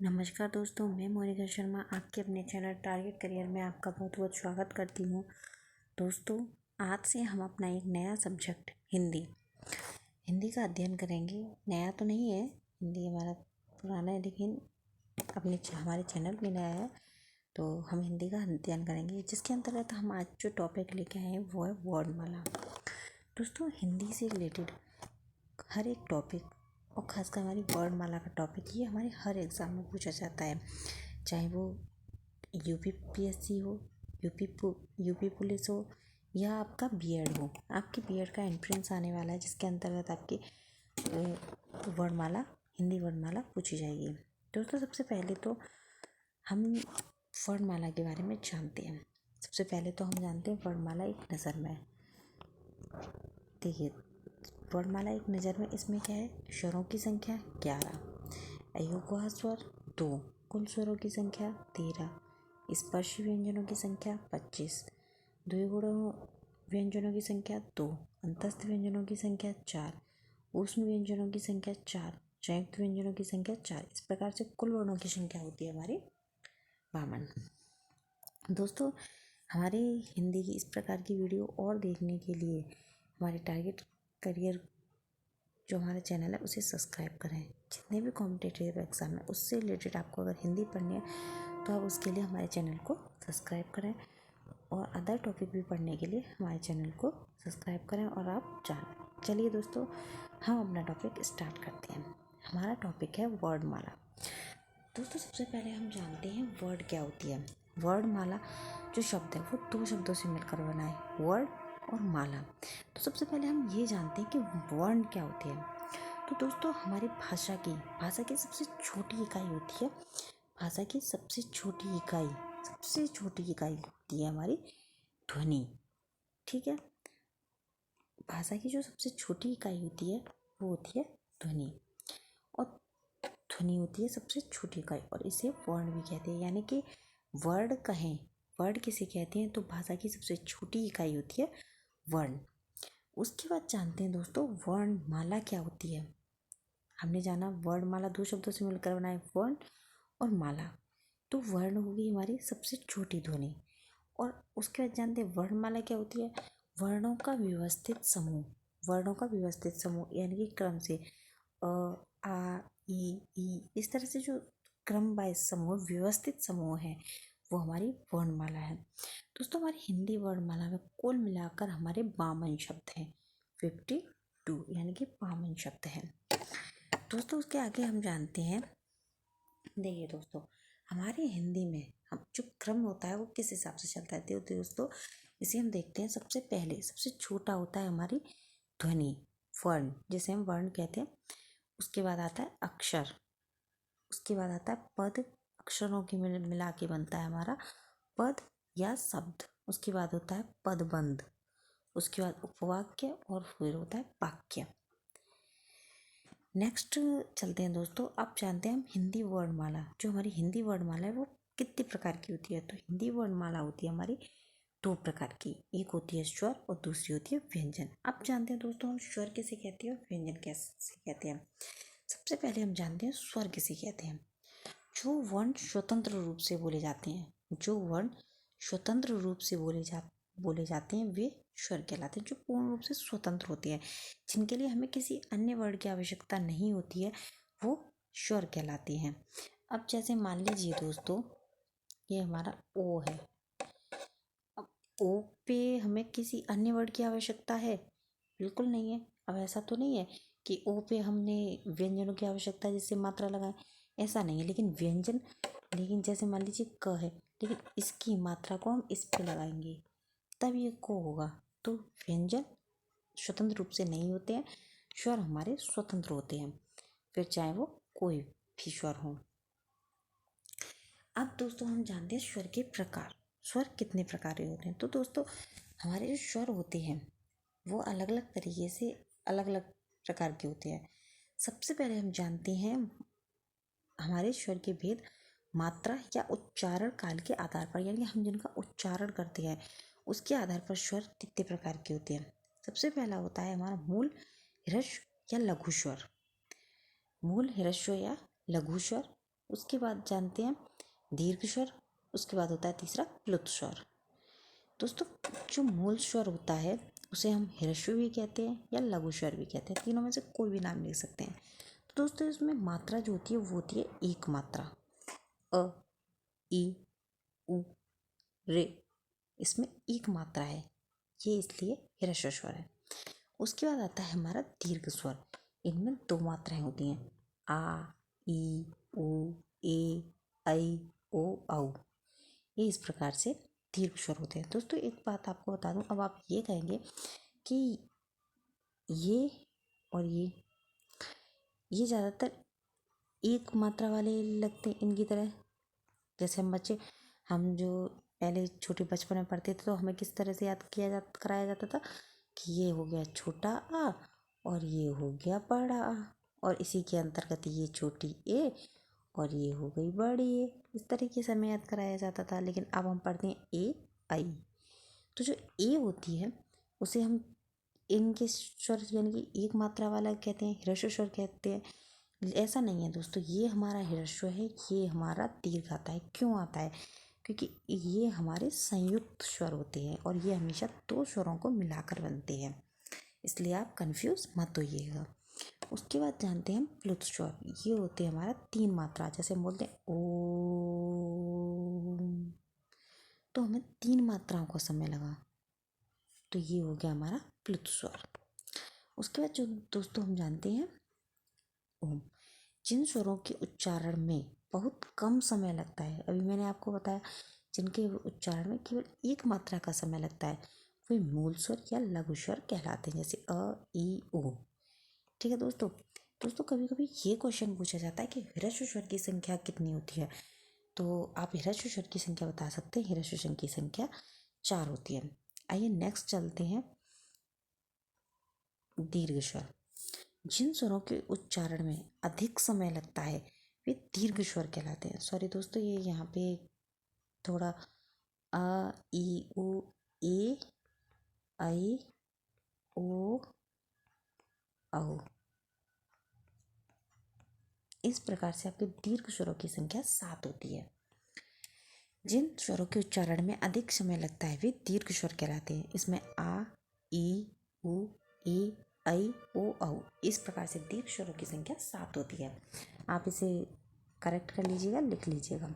नमस्कार दोस्तों, मैं मोनिका शर्मा आपके अपने चैनल टारगेट करियर में आपका बहुत बहुत स्वागत करती हूँ। दोस्तों, आज से हम अपना एक नया सब्जेक्ट हिंदी का अध्ययन करेंगे। नया तो नहीं है, हिंदी हमारा पुराना है, लेकिन हमारे चैनल में नया है, तो हम हिंदी का अध्ययन करेंगे, जिसके अंतर्गत हम आज जो टॉपिक लेके आए हैं वो है वर्णमाला। दोस्तों, हिंदी से रिलेटेड हर एक टॉपिक और ख़ासकर हमारी वर्णमाला का टॉपिक ये हमारे हर एग्ज़ाम में पूछा जाता है, चाहे वो यूपीपीएससी हो, यूपी पुलिस हो या आपका बीएड हो। आपके बीएड का एंट्रेंस आने वाला है, जिसके अंतर्गत आपकी वर्णमाला हिंदी वर्णमाला पूछी जाएगी। दोस्तों, सबसे पहले तो हम वर्णमाला के बारे में जानते हैं। सबसे पहले तो हम जानते हैं वर्णमाला एक नज़र में। देखिए, वर्णमाला एक नज़र में इसमें क्या है, स्वरों की संख्या 11, अयोगवाह स्वर 2, कुल स्वरों की संख्या 13, स्पर्शी व्यंजनों की संख्या 25, द्विगुणों व्यंजनों की संख्या 2, अंतस्थ व्यंजनों की संख्या 4, ऊष्म व्यंजनों की संख्या 4, संयुक्त व्यंजनों की संख्या 4। इस प्रकार से कुल वर्णों की संख्या होती है हमारी 52। दोस्तों, हमारे हिंदी की इस प्रकार की वीडियो और देखने के लिए हमारे टारगेट करियर जो हमारा चैनल है उसे सब्सक्राइब करें। जितने भी कॉम्पिटिटिव एग्ज़ाम है उससे रिलेटेड आपको अगर हिंदी पढ़नी है तो आप उसके लिए हमारे चैनल को सब्सक्राइब करें, और अदर टॉपिक भी पढ़ने के लिए हमारे चैनल को सब्सक्राइब करें और आप जानें। चलिए दोस्तों, हम अपना टॉपिक स्टार्ट करते हैं। हमारा टॉपिक है वर्णमाला। दोस्तों, सबसे पहले हम जानते हैं वर्ड क्या होती है। वर्णमाला जो शब्द है वो दो शब्दों से मिलकर बना है, वर्ड और माला। तो सबसे पहले हम ये जानते हैं कि वर्ण क्या होती है। तो दोस्तों, हमारी भाषा की सबसे छोटी इकाई होती है। भाषा की सबसे छोटी इकाई होती है हमारी ध्वनि। ठीक है, भाषा की जो सबसे छोटी इकाई होती है वो होती है ध्वनि, और ध्वनि होती है सबसे छोटी इकाई, और इसे वर्ण भी कहते हैं। यानी कि वर्ड किसे कहते हैं, तो भाषा की सबसे छोटी इकाई होती है वर्ण। उसके बाद जानते हैं दोस्तों वर्णमाला क्या होती है। हमने जाना वर्णमाला दो शब्दों से मिलकर बना है, वर्ण और माला। तो वर्ण होगी हमारी सबसे छोटी ध्वनि, और उसके बाद जानते हैं वर्णमाला क्या होती है। वर्णों का व्यवस्थित समूह यानी कि क्रम से आ ई इस तरह से जो क्रम वाइज समूह, व्यवस्थित समूह है, वो हमारी वर्णमाला है। दोस्तों, हमारी हिंदी वर्णमाला में कुल मिलाकर हमारे 52 शब्द हैं, 52 यानी कि 52 शब्द हैं। दोस्तों, उसके आगे हम जानते हैं, देखिए दोस्तों, हमारी हिंदी में हम जो क्रम होता है वो किस हिसाब से चलता है। तो दोस्तों, इसे हम देखते हैं। सबसे पहले सबसे छोटा होता है हमारी ध्वनि, वर्ण, जिसे हम वर्ण कहते हैं। उसके बाद आता है अक्षर, उसके बाद आता है पद, अक्षरों की मिला के बनता है हमारा पद या शब्द। उसके बाद होता है पदबंध, उसके बाद उपवाक्य, और फिर होता है वाक्य। नेक्स्ट चलते हैं दोस्तों। अब जानते हैं हम हिंदी वर्णमाला। जो हमारी हिंदी वर्णमाला है वो कितने प्रकार की होती है। तो हिंदी वर्णमाला होती है हमारी दो प्रकार की, एक होती है स्वर और दूसरी होती है व्यंजन। अब जानते हैं दोस्तों हम स्वर किसे कहते हैं और व्यंजन कैसे कहते हैं। सबसे पहले हम जानते हैं स्वर किसे कहते हैं। जो वर्ण स्वतंत्र रूप से बोले जाते हैं, बोले जाते हैं वे स्वर कहलाते हैं। जो पूर्ण रूप से स्वतंत्र होते हैं, जिनके लिए हमें किसी अन्य वर्ण की आवश्यकता नहीं होती है, वो स्वर कहलाते हैं। अब जैसे मान लीजिए दोस्तों, ये हमारा ओ है। अब ओ पे हमें किसी अन्य वर्ण की आवश्यकता है? बिल्कुल नहीं है। अब ऐसा तो नहीं है कि ओ पे हमने व्यंजनों की आवश्यकता है जिससे मात्रा लगाएं, ऐसा नहीं है। लेकिन जैसे मान लीजिए क है, लेकिन इसकी मात्रा को हम इस पे लगाएंगे तब ये को होगा। तो व्यंजन स्वतंत्र रूप से नहीं होते हैं, स्वर हमारे स्वतंत्र होते हैं, फिर चाहे वो कोई भी स्वर हो। अब दोस्तों, हम जानते हैं स्वर के प्रकार। स्वर कितने प्रकार के होते हैं। तो दोस्तों, हमारे जो स्वर होते हैं वो अलग अलग तरीके से अलग अलग प्रकार के होते हैं। सबसे पहले हम जानते हैं हमारे स्वर के भेद मात्रा या उच्चारण काल के आधार पर, यानी हम जिनका उच्चारण करते हैं उसके आधार पर स्वर कितने प्रकार के होते हैं। सबसे पहला होता है हमारा मूल, ह्रस्व या लघु स्वर। मूल, ह्रस्व या लघु स्वर। उसके बाद जानते हैं दीर्घ स्वर, उसके बाद होता है तीसरा प्लुत स्वर। दोस्तों जो मूल स्वर होता है उसे हम ह्रस्व भी कहते हैं या लघु स्वर भी कहते हैं, तीनों में से कोई भी नाम ले सकते हैं। तो दोस्तों इसमें मात्रा जो होती है वो होती है एक मात्रा, अ ई उ रे, इसमें एक मात्रा है, ये इसलिए ह्रस्व स्वर है। उसके बाद आता है हमारा दीर्घ स्वर, इनमें दो मात्राएं होती हैं, आ ई उ ए ऐ ओ औ। ये इस प्रकार से दीर्घ स्वर होते हैं। दोस्तों एक बात आपको बता दूं, अब आप ये कहेंगे कि ये और ये ज़्यादातर एक मात्रा वाले लगते हैं इनकी तरह। जैसे हम जो पहले छोटे बचपन में पढ़ते थे तो हमें किस तरह से याद कराया जाता था कि ये हो गया छोटा आ और ये हो गया बड़ा आ, और इसी के अंतर्गत ये छोटी ए और ये हो गई बड़ी ए, इस तरीके से हमें याद कराया जाता था। लेकिन अब हम पढ़ते हैं ए आई। तो जो ए होती है उसे हम इनके स्वर यानी कि एक मात्रा वाला कहते हैं, ह्रस्व स्वर कहते हैं। ऐसा नहीं है दोस्तों, ये हमारा ह्रस्व है, ये हमारा दीर्घ आता है। क्यों आता है? क्योंकि ये हमारे संयुक्त स्वर होते हैं और ये हमेशा दो स्वरों को मिलाकर बनते हैं, इसलिए आप कंफ्यूज मत होइएगा। उसके बाद जानते हैं हम प्लुत स्वर, ये होते हैं हमारा तीन मात्रा। जैसे हम बोलते हैं ओ, तो हमें तीन मात्राओं का समय लगा, तो ये हो गया हमारा प्लुत स्वर। उसके बाद जो दोस्तों हम जानते हैं ओम, जिन स्वरों के उच्चारण में बहुत कम समय लगता है, अभी मैंने आपको बताया जिनके उच्चारण में केवल एक मात्रा का समय लगता है, वे मूल स्वर या लघु स्वर कहलाते हैं, जैसे अ ई ओ। ठीक है दोस्तों। दोस्तों कभी कभी ये क्वेश्चन पूछा जाता है कि ह्रस्व स्वर की संख्या कितनी होती है, तो आप ह्रस्व स्वर की संख्या बता सकते हैं। ह्रस्व स्वर की संख्या 4 होती है। आइए नेक्स्ट चलते हैं दीर्घ स्वर। जिन स्वरों के उच्चारण में अधिक समय लगता है वे दीर्घ स्वर कहलाते हैं। सॉरी दोस्तों, ये यहाँ पे थोड़ा अ ई उ ए ऐ ओ औ, इस प्रकार से आपके दीर्घ स्वरों की संख्या 7 होती है। जिन स्वरों के उच्चारण में अधिक समय लगता है वे दीर्घ स्वर कहलाते हैं। इसमें आ ई उ ए ऐ ओ औ, इस प्रकार से दीर्घ स्वरों की संख्या 7 होती है। आप इसे करेक्ट कर लीजिएगा, लिख लीजिएगा।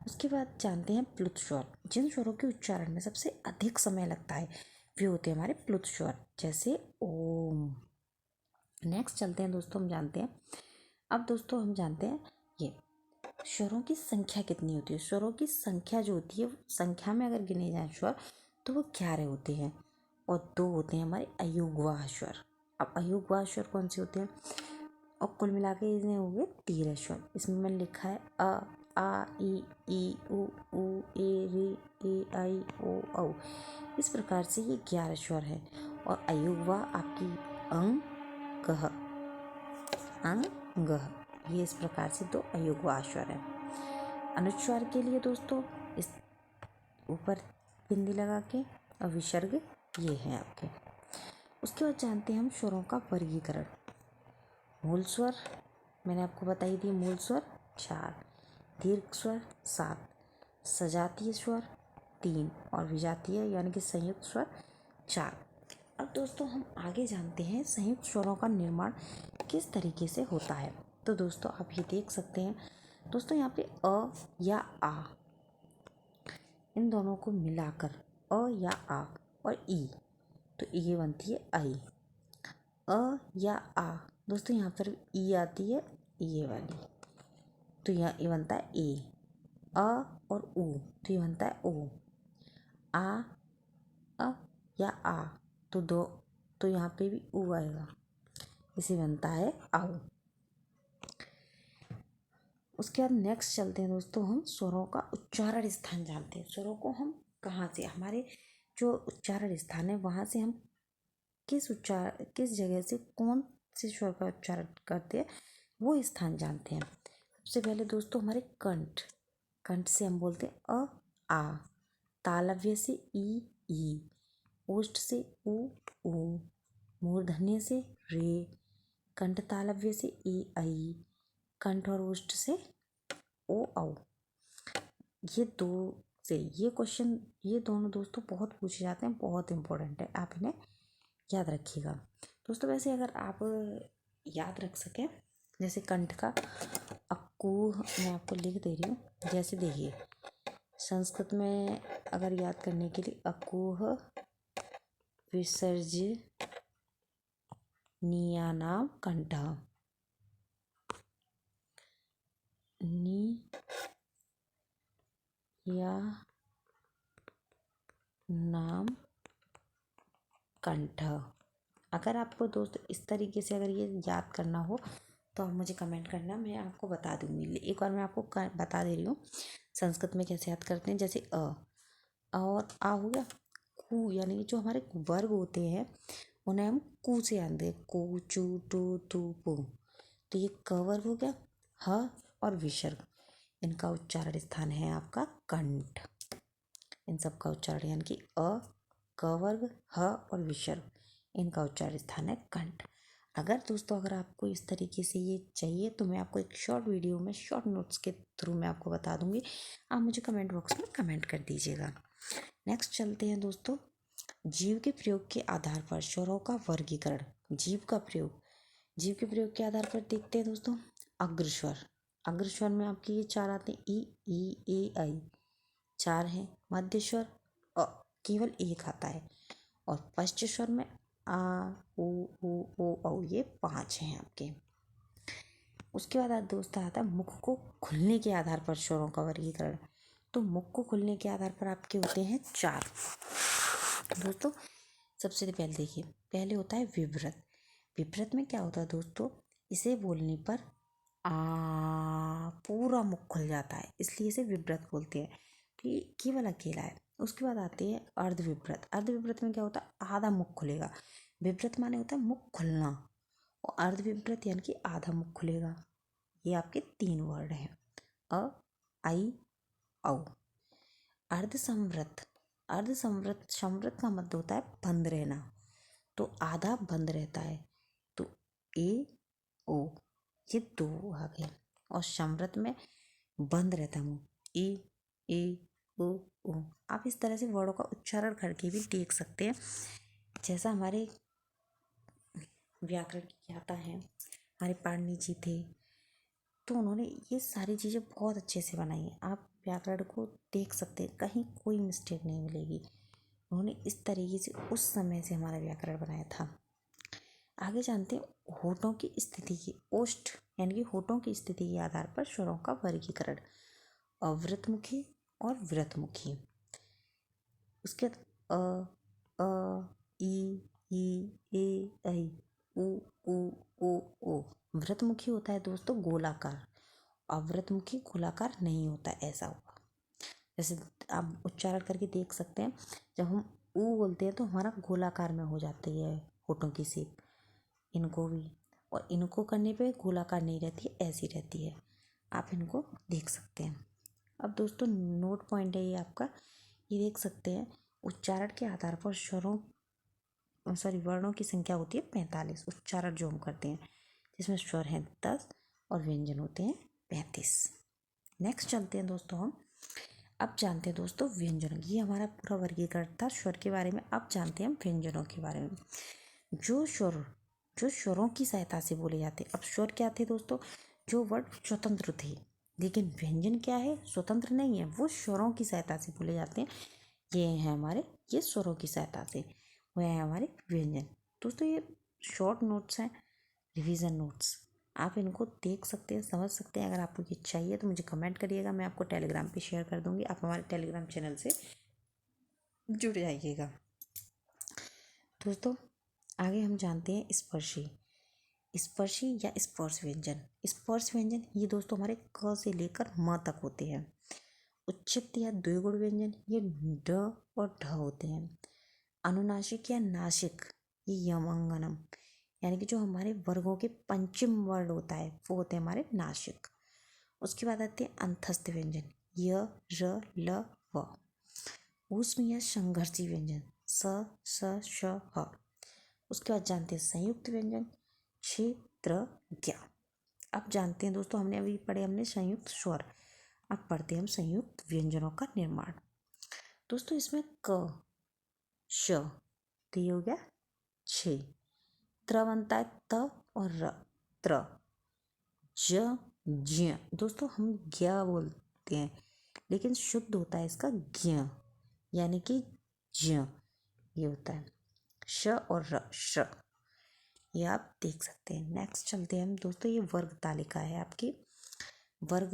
उसके बाद जानते हैं प्लुत स्वर। जिन स्वरों के उच्चारण में सबसे अधिक समय लगता है वे होते हैं हमारे प्लुत स्वर, जैसे ओम। नेक्स्ट चलते हैं दोस्तों, हम जानते हैं अब दोस्तों हम जानते हैं ये स्वरों की संख्या कितनी होती है। स्वरों की संख्या जो होती है, संख्या में अगर गिने जाए स्वर तो वो 11 होते हैं और 2 होते हैं हमारे अयुग्वाह स्वर। अब अयुग्वाह स्वर कौन से होते हैं? और कुल मिला के इन्हें हो गए 13 स्वर। इसमें मैंने लिखा है अ आ ई उ ए रे ए ऐ ओ औ। इस प्रकार से ये 11 स्वर है और अयुग्वाह आपकी अंग गह, अंग गह, ये इस प्रकार से 2 अयुग्वाह स्वर है। अनुस्वार के लिए दोस्तों इस ऊपर बिंदी लगा के और विसर्ग ये है आपके। उसके बाद जानते हैं हम स्वरों का वर्गीकरण। मूल स्वर मैंने आपको बताई दी, मूल स्वर 4, दीर्घ स्वर 7, सजातीय स्वर 3 और विजातीय यानी कि संयुक्त स्वर 4। अब दोस्तों हम आगे जानते हैं संयुक्त स्वरों का निर्माण किस तरीके से होता है। तो दोस्तों आप ये देख सकते हैं दोस्तों, यहाँ पे अ या आ, इन दोनों को मिलाकर अ या आ और ई, तो ये बनती है आई। अ या आ दोस्तों यहाँ पर ई आती है, ये वाली, तो यहाँ ये बनता है ए। अ और उ, तो ये बनता है ओ। आ अ या आ, तो यहाँ पे भी उ आएगा, इसे बनता है आओ। उसके बाद नेक्स्ट चलते हैं दोस्तों, हम स्वरों का उच्चारण स्थान जानते हैं। स्वरों को हम कहाँ से, हमारे जो उच्चारण स्थान है वहाँ से हम किस जगह से कौन से स्वर का उच्चारण करते हैं वो स्थान जानते हैं। सबसे पहले दोस्तों हमारे कंठ से हम बोलते हैं अ आ, तालव्य से ई, ओष्ठ से उ ऊ, मूर्धन्य से रे, कंठ तालव्य से ए ऐ, कंठ और ओष्ठ से ओ औ। ये दो से ये क्वेश्चन, ये दोनों दोस्तों बहुत पूछे जाते हैं, बहुत इंपॉर्टेंट है, आप इन्हें याद रखिएगा दोस्तों। वैसे अगर आप याद रख सकें, जैसे कंठ का अक्कूह मैं आपको लिख दे रही हूँ, जैसे देखिए संस्कृत में अगर याद करने के लिए अक्कूह विसर्जनीयानां कंठः, नियानां कंठ। अगर आपको दोस्त इस तरीके से अगर ये याद करना हो तो आप मुझे कमेंट करना, मैं आपको बता दूंगी। एक बार मैं आपको बता दे रही हूँ संस्कृत में कैसे याद करते हैं। जैसे और आ हो गया, कू यानी कि जो हमारे वर्ग होते हैं उन्हें हम कू से याद दें, को चू टू तू पू। तो ये क वर्ग हो गया, ह और विसर्ग, इनका उच्चारण स्थान है आपका कंठ। इन सब का उच्चारण यानी कि अ, क वर्ग, ह और विसर्ग, इनका उच्चारण स्थान है कंठ। अगर दोस्तों अगर आपको इस तरीके से ये चाहिए तो मैं आपको एक शॉर्ट वीडियो में शॉर्ट नोट्स के थ्रू मैं आपको बता दूंगी, आप मुझे कमेंट बॉक्स में कमेंट कर दीजिएगा। नेक्स्ट चलते हैं दोस्तों, जीव के प्रयोग के आधार पर स्वरों का वर्गीकरण। जीव के प्रयोग के आधार पर देखते हैं दोस्तों। अग्रस्वर, अग्रस्वर में आपके ये चार आते हैं, ई ए आई, चार हैं। मध्य स्वर केवल एक आता है, और पश्च स्वर में आ उ ओ औ, ये 5 हैं आपके। उसके बाद दोस्त आता है मुख को खुलने के आधार पर स्वरों का वर्गीकरण। तो मुख को खुलने के आधार पर आपके होते हैं 4 दोस्तों। सबसे पहले देखिए, पहले होता है विव्रत। विव्रत में क्या होता है दोस्तों, इसे बोलने पर आ पूरा मुख खुल जाता है, इसलिए इसे विव्रत बोलते हैं। तो ये केवल अकेला है। उसके बाद आते हैं अर्धविव्रत। अर्धविव्रत में क्या होता है, आधा मुख खुलेगा। विव्रत माने होता है मुख खुलना, और अर्धविव्रत यानी कि आधा मुख खुलेगा। ये आपके 3 वर्ड हैं, अ आई औ। अर्धसंवृत, संवृत का मतलब होता है बंद रहना, तो आधा बंद रहता है, तो ए ओ, ये 2 आ गए। और संवृत में बंद रहता है मुंह, ए ओ। आप इस तरह से वर्डों का उच्चारण करके भी देख सकते हैं। जैसा हमारे व्याकरण की ज्ञाता हैं, हमारे पाणिनि जी थे, तो उन्होंने ये सारी चीज़ें बहुत अच्छे से बनाई हैं। आप व्याकरण को देख सकते हैं, कहीं कोई मिस्टेक नहीं मिलेगी। उन्होंने इस तरीके से उस समय से हमारा व्याकरण बनाया था। आगे जानते हैं होठों की स्थिति की, ओष्ठ यानी कि होठों की स्थिति के आधार पर स्वरों का वर्गीकरण। अवृतमुखी और वृतमुखी। उसके बाद ई ऐ ओ। वृतमुखी होता है दोस्तों गोलाकार, अवृतमुखी गोलाकार नहीं होता, ऐसा होगा। जैसे आप उच्चारण करके देख सकते हैं, जब हम ऊ बोलते हैं तो हमारा गोलाकार में हो जाती है होठों की शेप, इनको भी, और इनको करने पे गोलाकार नहीं रहती है, ऐसी रहती है। आप इनको देख सकते हैं। अब दोस्तों नोट पॉइंट है ये आपका, ये देख सकते हैं उच्चारण के आधार पर स्वरों वर्णों की संख्या होती है 45, उच्चारण जो हम करते हैं, जिसमें स्वर हैं 10 और व्यंजन होते हैं 35। नेक्स्ट चलते हैं दोस्तों हम, अब जानते हैं दोस्तों व्यंजनों। ये हमारा पूरा वर्गीकरण था स्वर के बारे में। अब जानते हैं हम व्यंजनों के बारे में। जो स्वरों की सहायता से बोले जाते हैं। अब स्वर क्या थे दोस्तों, जो वर्ड स्वतंत्र थे, लेकिन व्यंजन क्या है, स्वतंत्र नहीं है, वो स्वरों की सहायता से बोले जाते हैं। ये हैं हमारे, ये स्वरों की सहायता से वो हैं हमारे व्यंजन। दोस्तों ये शॉर्ट नोट्स हैं, रिवीजन नोट्स, आप इनको देख सकते हैं, समझ सकते हैं। अगर आपको ये चाहिए तो मुझे कमेंट करिएगा, मैं आपको टेलीग्राम पे शेयर कर दूंगी, आप हमारे टेलीग्राम चैनल से जुड़ जाइएगा। दोस्तों आगे हम जानते हैं स्पर्शी या स्पर्श व्यंजन। स्पर्श व्यंजन ये दोस्तों हमारे क से लेकर म तक होते हैं। उच्चित या द्विगुण व्यंजन ये ड और ढ होते हैं। अनुनासिक या नासिक ये यमंगनम, यानी कि जो हमारे वर्गों के पंचम वर्ण होता है वो होते हैं हमारे नासिक। उसके बाद आते हैं अंतस्थ व्यंजन, य र ल व। ऊष्म या संघर्षी व्यंजन, स श ह। उसके बाद जानते हैं संयुक्त व्यंजन, क्षेत्र ज्ञ। अब जानते हैं दोस्तों, हमने अभी पढ़े हमने संयुक्त स्वर, अब पढ़ते हैं हम संयुक्त व्यंजनों का निर्माण। दोस्तों इसमें क, श, तो ये हो गया 6, त्र बनता है त और र, त्र, ज, ज्ञ। दोस्तों हम ज्ञ बोलते हैं लेकिन शुद्ध होता है इसका ज्ञ, यानी कि ज्ञ ये होता है। श और र, श, ये आप देख सकते हैं। नेक्स्ट चलते हैं हम दोस्तों, ये वर्ग तालिका है आपकी। वर्ग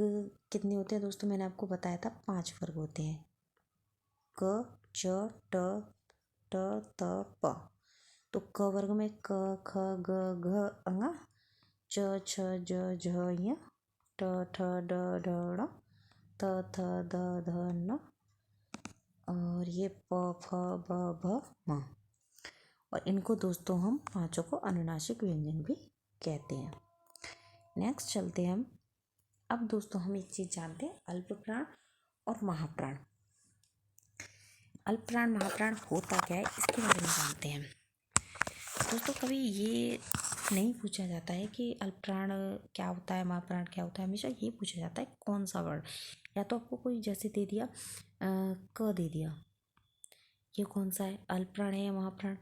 कितने होते हैं दोस्तों, मैंने आपको बताया था 5 वर्ग होते हैं, क, च, ट, ट, त, प। तो क वर्ग में क, ख, ग, घ, अंगा, च, छ, ज, झ, ञ, ट, ठ, ड, ढ, ण, त, थ, द, ध, न, और ये प, फ, ब, भ, म। और इनको दोस्तों हम पांचों को अनुनासिक व्यंजन भी कहते हैं। नेक्स्ट चलते हैं हम। अब दोस्तों हम एक चीज़ जानते हैं, अल्पप्राण और महाप्राण। अल्पप्राण महाप्राण होता क्या है इसके बारे में जानते हैं दोस्तों। कभी ये नहीं पूछा जाता है कि अल्पप्राण क्या होता है, महाप्राण क्या होता है, हमेशा ये पूछा जाता है कौन सा वर्ण। या तो आपको कोई जैसे दे दिया क दे दिया, ये कौन सा है, अल्पप्राण है या महाप्राण,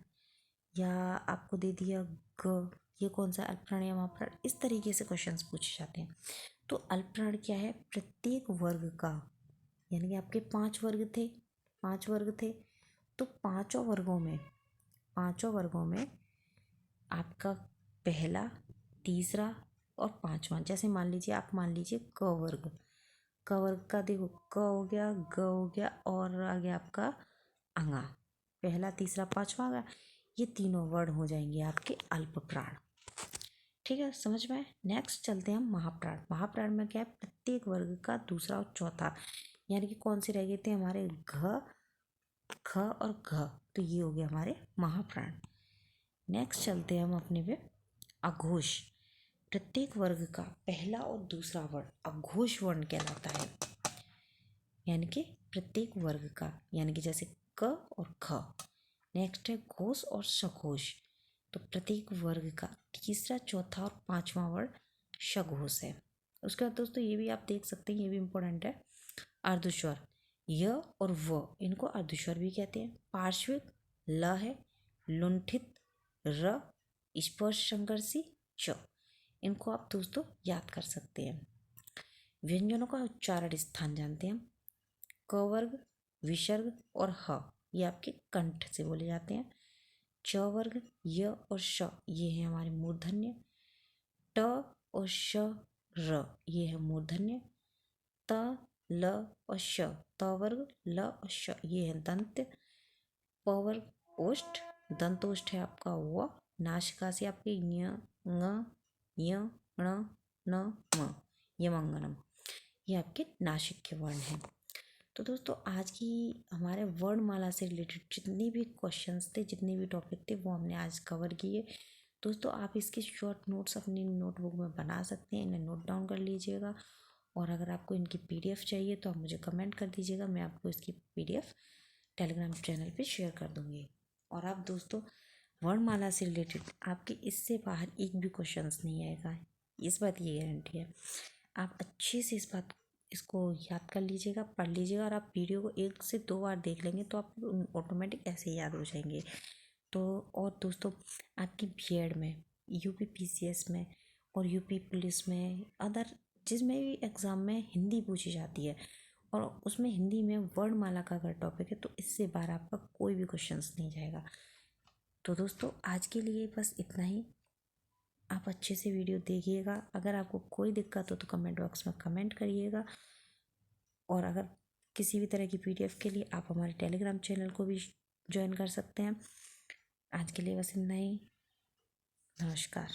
या आपको दे दिया ग, ये कौन सा अल्पप्राण या महाप्राण। इस तरीके से क्वेश्चंस पूछे जाते हैं। तो अल्पप्राण क्या है, प्रत्येक वर्ग का, यानी कि आपके 5 वर्ग थे तो पांचों वर्गों में आपका पहला, तीसरा और पांचवा, जैसे मान लीजिए क वर्ग का देखो, क हो गया, ग हो गया और आ गया आपका अंगा, पहला, तीसरा, पांचवा आ गया, ये तीनों वर्ण हो जाएंगे आपके अल्पप्राण। ठीक है, समझ में आए। नेक्स्ट चलते हैं हम महाप्राण। महाप्राण में क्या है, प्रत्येक वर्ग का दूसरा और चौथा, यानी कि कौन से रह गए थे हमारे घ, ख और घ, तो ये हो गया हमारे महाप्राण। नेक्स्ट चलते हैं हम अपने पे अघोष। प्रत्येक वर्ग का पहला और दूसरा वर्ण अघोष वर्ण कहलाता है, यानी कि प्रत्येक वर्ग का, यानी कि जैसे क और ख। नेक्स्ट है घोष और सघोष। तो प्रत्येक वर्ग का तीसरा, चौथा और पांचवा वर्ण सघोष है। उसके बाद दोस्तों ये भी आप देख सकते हैं, ये भी इम्पोर्टेंट है, अर्धस्वर य और व, इनको अर्धस्वर भी कहते हैं। पार्श्विक ल है, लुंठित र, स्पर्श संघर्षी च, इनको आप दोस्तों याद कर सकते हैं। व्यंजनों का उच्चारण स्थान जानते हैं हम। क वर्ग, विसर्ग और ह, ये आपके कंठ से बोले जाते हैं। च वर्ग, य और श, ये है हमारे मूर्धन्य। ट और श, र, ये है मूर्धन्य। त, ल और श, त वर्ग, ल और श, ये है दंत्य। प वर्ग ओष्ठ, दंतोष्ठ है आपका व। नासिका से आपके ञ, ङ, य, ण, न, म, यमंगनम, ये आपके नासिक के वर्ण हैं। तो दोस्तों आज की हमारे वर्णमाला से रिलेटेड जितने भी क्वेश्चंस थे, जितने भी टॉपिक थे, वो हमने आज कवर किए। दोस्तों आप इसके शॉर्ट नोट्स अपनी नोटबुक में बना सकते हैं, इन्हें नोट डाउन कर लीजिएगा। और अगर आपको इनकी PDF चाहिए तो आप मुझे कमेंट कर दीजिएगा, मैं आपको इसकी PDF टेलीग्राम चैनल पे शेयर कर दूँगी। और आप दोस्तों वर्णमाला से रिलेटेड आपके इससे बाहर एक भी क्वेश्चंस नहीं आएगा, इस बात की गारंटी है। आप अच्छे से इसको याद कर लीजिएगा, पढ़ लीजिएगा, और आप वीडियो को 1 से 2 बार देख लेंगे तो आप ऑटोमेटिक ऐसे ही याद हो जाएंगे। तो और दोस्तों आपकी B.Ed में, UP PCS में और UP पुलिस में, अदर जिसमें भी एग्ज़ाम में हिंदी पूछी जाती है और उसमें हिंदी में वर्णमाला का अगर टॉपिक है तो इससे बाहर आपका कोई भी क्वेश्चंस नहीं जाएगा। तो दोस्तों आज के लिए बस इतना ही। आप अच्छे से वीडियो देखिएगा। अगर आपको कोई दिक्कत हो तो कमेंट बॉक्स में कमेंट करिएगा। और अगर किसी भी तरह की PDF के लिए आप हमारे टेलीग्राम चैनल को भी ज्वाइन कर सकते हैं। आज के लिए बस इतना ही। नमस्कार।